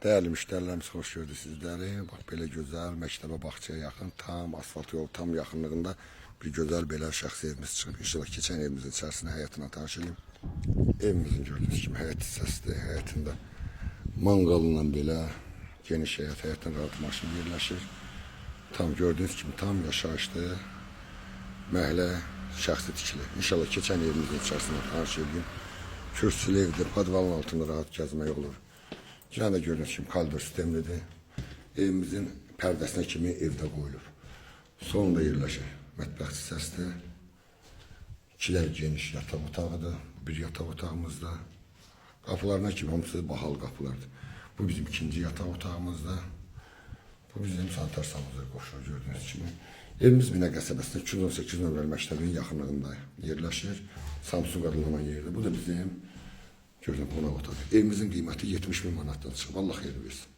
Değerli müşterilerimiz, hoş gördük sizleri. Bak, belə gözəl, məktəbə, bağçaya yaxın, tam asfalt yol tam yaxınlığında bir gözəl belə şəxsi evimiz çıxıb. İnşallah keçən evimizin içərisində həyatına tanış edeyim. Evimizin gördüğünüz kimi həyat hissəsidir. Həyatında manqalla belə geniş həyat, həyatdan rahat maşın yerləşir. Tam gördüğünüz kimi tam yaşayışlı, məhəllə şəxsi tikili. İnşallah keçən evimizin içərisində tanış edeyim. Kürsülü evdir, podvalın altında rahat gəzmək olur. Yine de gördüğünüz gibi kaldır sistemlidir. Evimizin pərdəsinə kimi evdə qoyulur. Sonunda yerləşir. Mətbəx hissəsidir. İkilər geniş yataq otağıdır. Bir yataq otağımızda. Qapılarına kimi hamısı bahalı qapılardır. Bu bizim ikinci yataq otağımızda. Bu bizim sanitar salonumuza qoşulur gördüğünüz kimi. Evimiz Minə qəsəbəsində 218 nömrəli məktəbin yaxınlığında yerləşir. Samsun qadınlanan yerdir. Bu da bizim gördüğünüz qonaq otağı. Evimizin qiyməti 70.000 manatdan çıxıb. Allah xeyir versin.